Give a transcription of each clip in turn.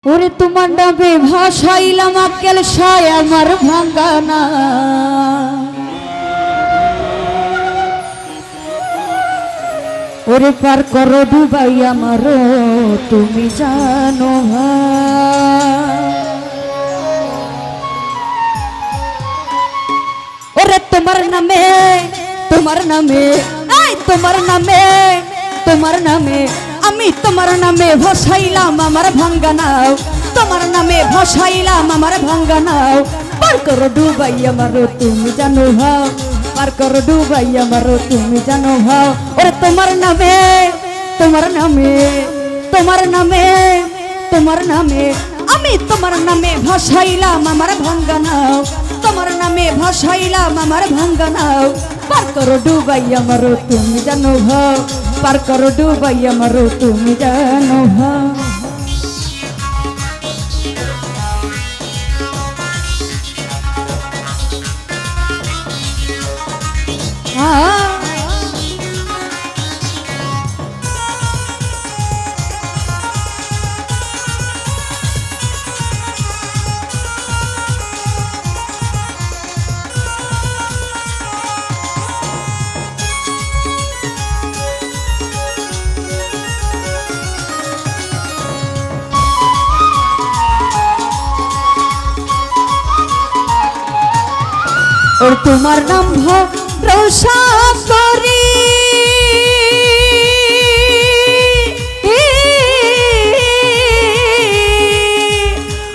ওরে তোমার নামে ভাসাইলাম আক্কেল সায় আমার ভাঙ্গানা ওরে পার করো ডুবাই আমার তুমি জানো ওরে তোমার নামে তোমার নামে আমি তোমার নামে ভাসাইলাম আমার ভাঙ্গানাও তোমার নামে ভাসাইলাম আমার ভাঙ্গানাও পার করো ডুবাই আমার তুমি জানো ভাও পার করো ডুবাই আমার তুমি জানো ভাও ওরে তোমার নামে আমি তোমার নামে ভাসাইলাম আমার ভাঙ্গানাও তোমার নামে ভাসাইলাম আমার ভাঙ্গানাও পার করো ডুবাই আমার তুমি জানো ভাও পার করো ডুবাই আমার তুমি জানো ভাও और तुम्हार नाम भरोसा करी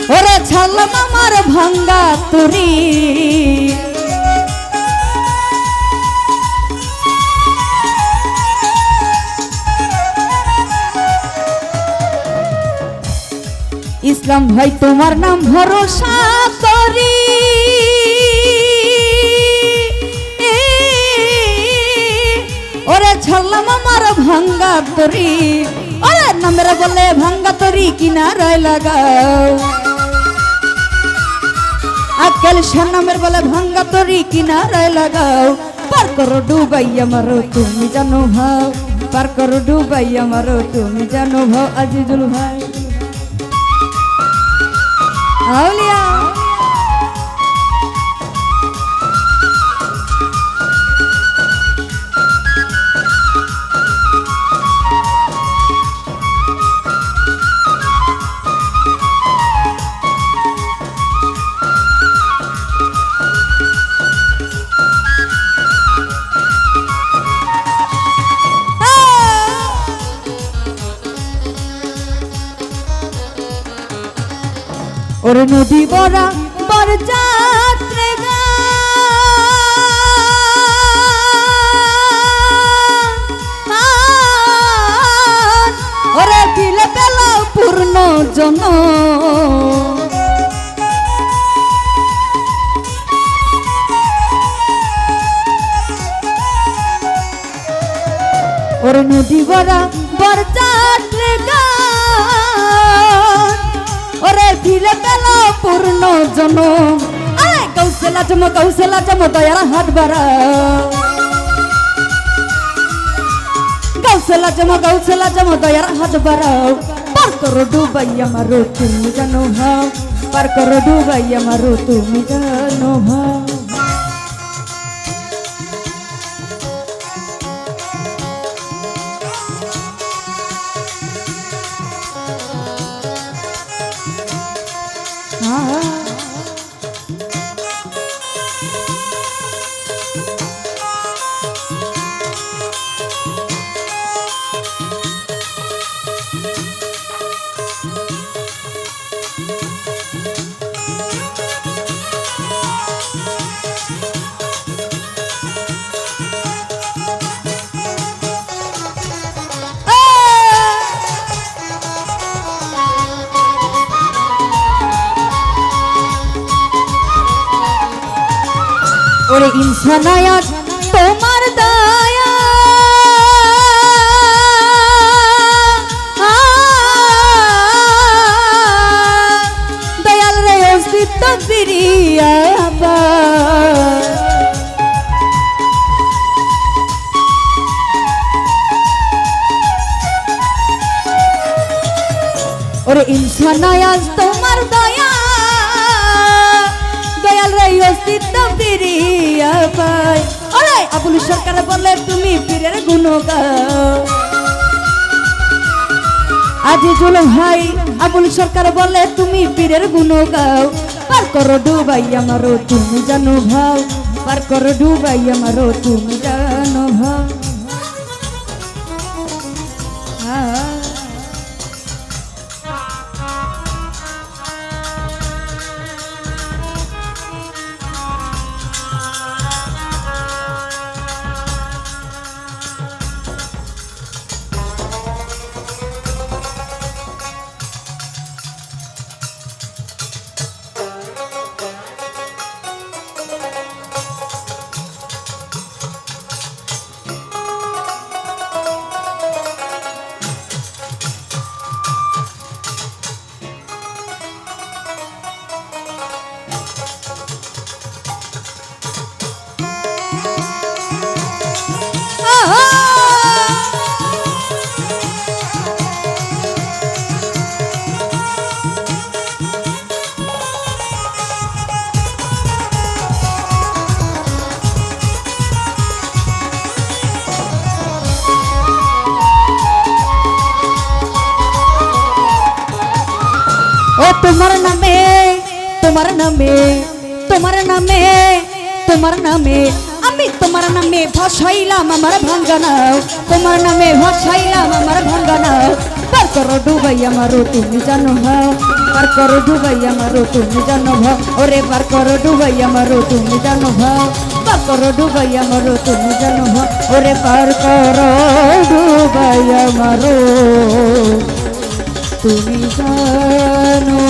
और छालम আমার ভাঙ্গা তুরি ইসলাম ভাই তোমার নাম ভরসা করি ওরে ছাড়লাম আমার ভাঙ্গা তরি ওরে নামের বলে ভাঙ্গা তরি কিনারায় লাগাও আক্কেল শাহ নামের বলে ভাঙ্গা তরি কিনারায় লাগাও পার করো ডুবাই আমার তুমি জানো ভাও পার করো ডুবাই আমার তুমি জানো ভাও আজিজুল ভাই আউলিয়া और नदी बड़ा बरजात्रे और दिले पेला पूर्ण जन और नदी बड़ा बरजात्रे ওরে দিলে পেল পূর্ণ জন আরে কৌশলা জম দয়ার হাত বাড়াও কৌশলা জম দয়ার হাত বাড়াও পার করো ডুবাই আমার তুমি জানো ভাও পার করো ডুবাই আমার তুমি জানো ভাও ওরে ইনসানায়াত তোমার দয়া দয়াল রে অস্তিত্ব ফিরিয়া ওরে ইনসানায়াত তোমার দয়া দয়াল রে অস্তিত্ব ফিরিয়া পাই। ওরে আবুল সরকার বলে তুমি পীরের গুণ গাও। আজিজুল ভাই আবুল সরকার বলে তুমি পীরের গুণ গাও। পার করো ডুবাই আমারও তুমি জানো ভাও, পার করো ডুবাই আমারও তুমি জানো ভাও। ও তোমার নামে তোমার নামে তোমার নামে তোমার নামে আমি তোমার নামে ভাসাইলাম আমার ভাঙ্গানাও। তোমার নামে ভাসাইলাম আমার ভাঙ্গানাও। পার করো ডুবাই আমারও তুমি জানো ভাও, পার করো ডুবাই আমারও তুমি জানো ভাও। ওরে পার করো ডুবাই আমারও তুমি জানো ভাও, পার করো ডুবাই আমারও তুমি জানো ভাও। ওরে পার করো ডুবাই আমারও তুমি জানো